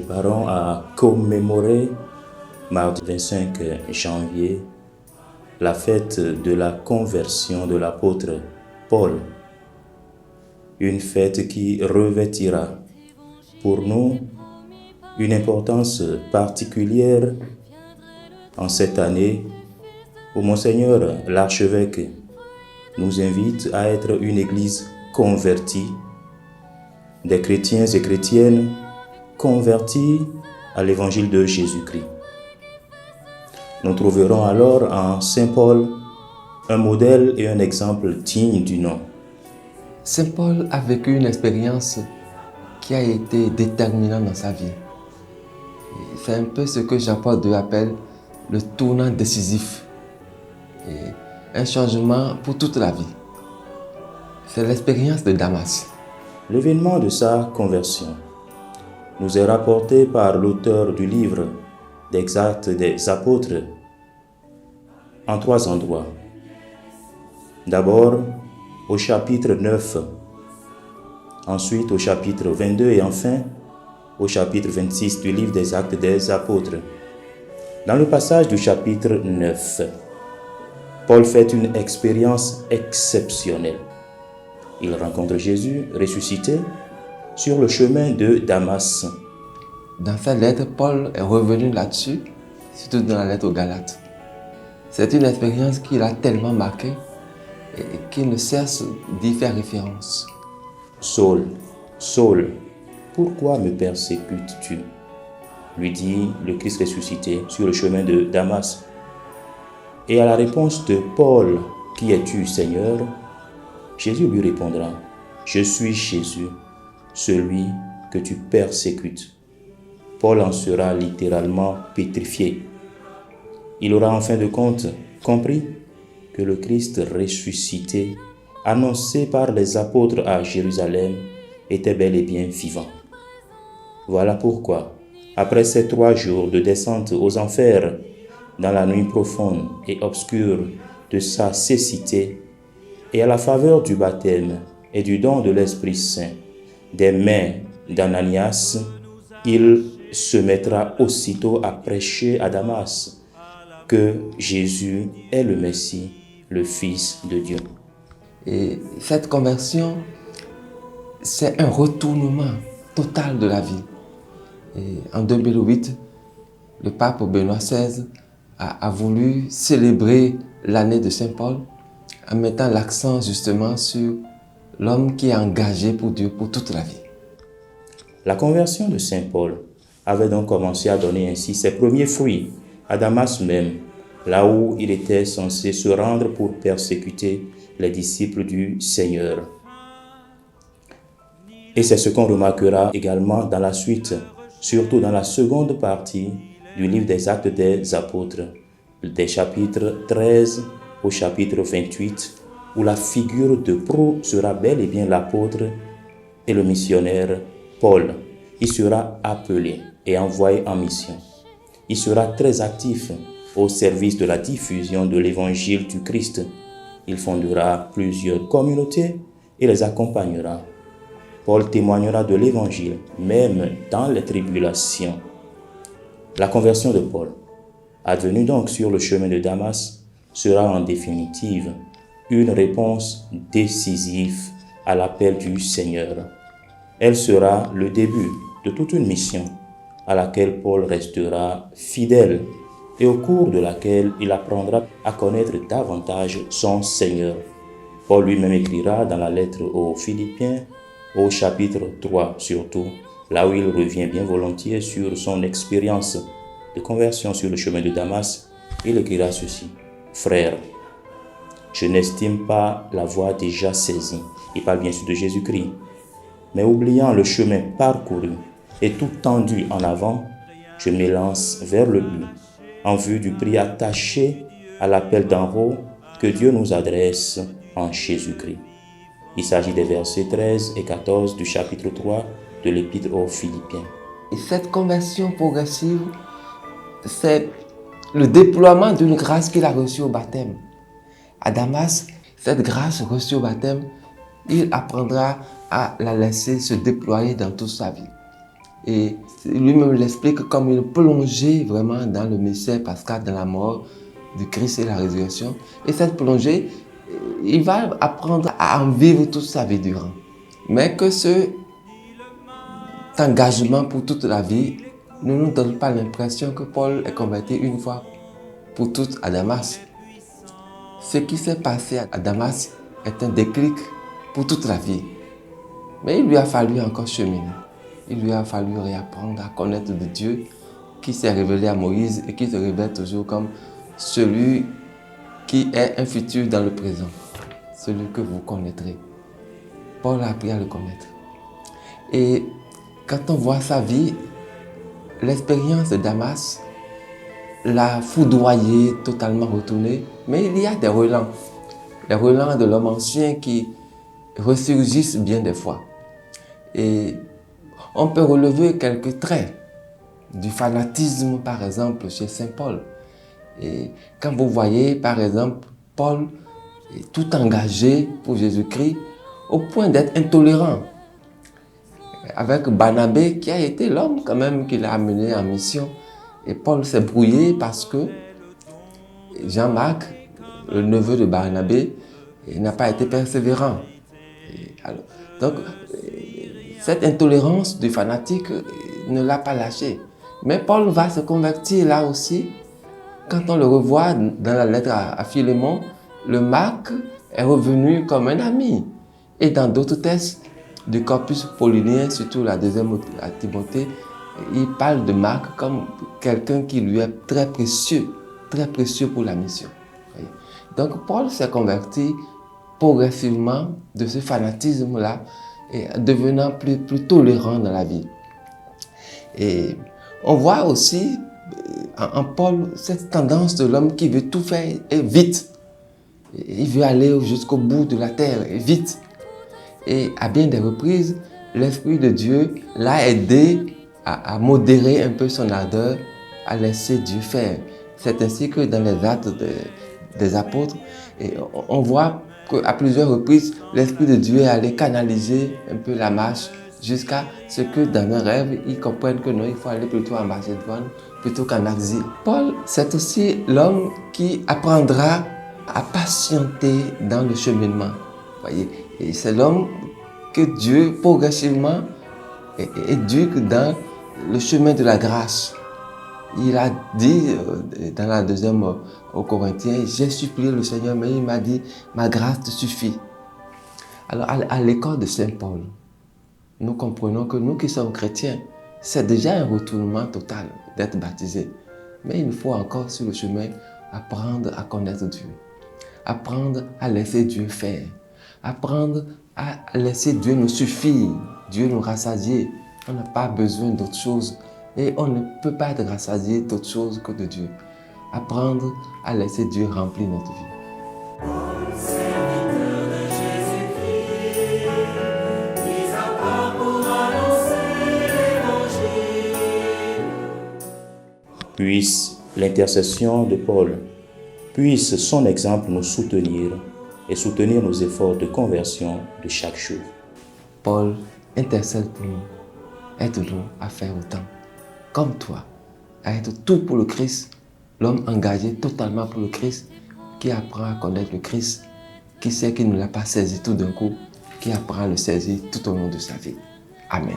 préparons à commémorer, mardi 25 janvier, la fête de la conversion de l'apôtre Paul. Une fête qui revêtira pour nous une importance particulière en cette année où Monseigneur l'archevêque nous invite à être une église convertie, des chrétiens et chrétiennes convertis à l'évangile de Jésus-Christ. Nous trouverons alors en Saint Paul un modèle et un exemple digne du nom. Saint Paul a vécu une expérience qui a été déterminante dans sa vie. C'est un peu ce que Jean-Paul II appelle le tournant décisif. Et un changement pour toute la vie. C'est l'expérience de Damas. L'événement de sa conversion nous est rapporté par l'auteur du livre des Actes des Apôtres en 3 endroits. D'abord au chapitre 9, ensuite au chapitre 22 et enfin au chapitre 26 du livre des Actes des Apôtres. Dans le passage du chapitre 9, Paul fait une expérience exceptionnelle. Il rencontre Jésus ressuscité sur le chemin de Damas. Dans sa lettre, Paul est revenu là-dessus, surtout dans la lettre aux Galates. C'est une expérience qui l'a tellement marqué et qui ne cesse d'y faire référence. Saul, Saul, pourquoi me persécutes-tu? Lui dit le Christ ressuscité sur le chemin de Damas. Et à la réponse de Paul, qui es-tu, Seigneur? Jésus lui répondra, je suis Jésus, celui que tu persécutes. Paul en sera littéralement pétrifié. Il aura en fin de compte compris que le Christ ressuscité, annoncé par les apôtres à Jérusalem, était bel et bien vivant. Voilà pourquoi, après ces 3 jours de descente aux enfers, dans la nuit profonde et obscure de sa cécité, et à la faveur du baptême et du don de l'Esprit Saint, des mains d'Ananias, il se mettra aussitôt à prêcher à Damas que Jésus est le Messie, le Fils de Dieu. Et cette conversion, c'est un retournement total de la vie. Et en 2008, le pape Benoît XVI a voulu célébrer l'année de Saint Paul en mettant l'accent justement sur l'homme qui est engagé pour Dieu pour toute la vie. La conversion de Saint Paul avait donc commencé à donner ainsi ses premiers fruits à Damas même, là où il était censé se rendre pour persécuter les disciples du Seigneur. Et c'est ce qu'on remarquera également dans la suite, surtout dans la seconde partie du livre des Actes des Apôtres, des chapitres 13 au chapitre 28, où la figure de proue sera bel et bien l'apôtre et le missionnaire Paul. Il sera appelé et envoyé en mission. Il sera très actif au service de la diffusion de l'évangile du Christ. Il fondera plusieurs communautés et les accompagnera. Paul témoignera de l'évangile, même dans les tribulations. La conversion de Paul, advenue donc sur le chemin de Damas, sera en définitive une réponse décisive à l'appel du Seigneur. Elle sera le début de toute une mission à laquelle Paul restera fidèle et au cours de laquelle il apprendra à connaître davantage son Seigneur. Paul lui-même écrira dans la lettre aux Philippiens, au chapitre 3 surtout, là où il revient bien volontiers sur son expérience de conversion sur le chemin de Damas, il écrira ceci. Frères, je n'estime pas la voie déjà saisie. Il parle bien sûr de Jésus-Christ. Mais oubliant le chemin parcouru et tout tendu en avant, je m'élance vers le but, en vue du prix attaché à l'appel d'en haut que Dieu nous adresse en Jésus-Christ. Il s'agit des versets 13 et 14 du chapitre 3 de l'Épître aux Philippiens. Et cette conversion progressive, c'est le déploiement d'une grâce qu'il a reçue au baptême. À Damas, cette grâce reçue au baptême, il apprendra à la laisser se déployer dans toute sa vie. Et lui-même l'explique comme une plongée vraiment dans le mystère pascal, dans la mort du Christ et la résurrection. Et cette plongée, il va apprendre à en vivre toute sa vie durant. Mais que cet engagement pour toute la vie ne nous donne pas l'impression que Paul est converti une fois pour toutes à Damas. Ce qui s'est passé à Damas est un déclic pour toute la vie. Mais il lui a fallu encore cheminer. Il lui a fallu réapprendre à connaître de Dieu qui s'est révélé à Moïse et qui se révèle toujours comme celui qui est un futur dans le présent, celui que vous connaîtrez. Paul a appris à le connaître. Et quand on voit sa vie, l'expérience de Damas l'a foudroyé, totalement retourné, mais il y a des relents. Les relents de l'homme ancien qui ressurgissent bien des fois. Et on peut relever quelques traits du fanatisme, par exemple, chez Saint Paul. Et quand vous voyez, par exemple, Paul est tout engagé pour Jésus-Christ au point d'être intolérant. Avec Barnabé, qui a été l'homme quand même qui l'a amené en mission. Et Paul s'est brouillé parce que Jean-Marc, le neveu de Barnabé, n'a pas été persévérant. Donc, cette intolérance du fanatique ne l'a pas lâché. Mais Paul va se convertir là aussi. Quand on le revoit dans la lettre à Philémon, le Marc est revenu comme un ami. Et dans d'autres textes du corpus paulinien, surtout la deuxième à Timothée, il parle de Marc comme quelqu'un qui lui est très précieux pour la mission. Donc Paul s'est converti progressivement de ce fanatisme-là et devenant plus tolérant dans la vie. Et on voit aussi en Paul cette tendance de l'homme qui veut tout faire et vite. Il veut aller jusqu'au bout de la terre et vite. Et à bien des reprises, l'Esprit de Dieu l'a aidé à modérer un peu son ardeur, à laisser Dieu faire. C'est ainsi que dans les actes des apôtres, on voit qu'à plusieurs reprises, l'Esprit de Dieu est allé canaliser un peu la marche jusqu'à ce que dans un rêve, ils comprennent que non, il faut aller plutôt en Macédoine plutôt qu'en Asie. Paul, c'est aussi l'homme qui apprendra à patienter dans le cheminement. Voyez, et c'est l'homme que Dieu progressivement éduque dans le chemin de la grâce. Il a dit dans la deuxième aux Corinthiens, j'ai supplié le Seigneur, mais il m'a dit, ma grâce te suffit. Alors à l'école de Saint Paul, nous comprenons que nous qui sommes chrétiens, c'est déjà un retournement total d'être baptisé. Mais il nous faut encore sur le chemin apprendre à connaître Dieu, apprendre à laisser Dieu faire, apprendre à laisser Dieu nous suffire, Dieu nous rassasier. On n'a pas besoin d'autre chose et on ne peut pas être rassasié d'autre chose que de Dieu. Apprendre à laisser Dieu remplir notre vie. Puisse l'intercession de Paul, puisse son exemple nous soutenir et soutenir nos efforts de conversion de chaque jour. Paul intercède pour nous. Aide-nous à faire autant, comme toi, à être tout pour le Christ, l'homme engagé totalement pour le Christ, qui apprend à connaître le Christ, qui sait qu'il ne l'a pas saisi tout d'un coup, qui apprend à le saisir tout au long de sa vie. Amen.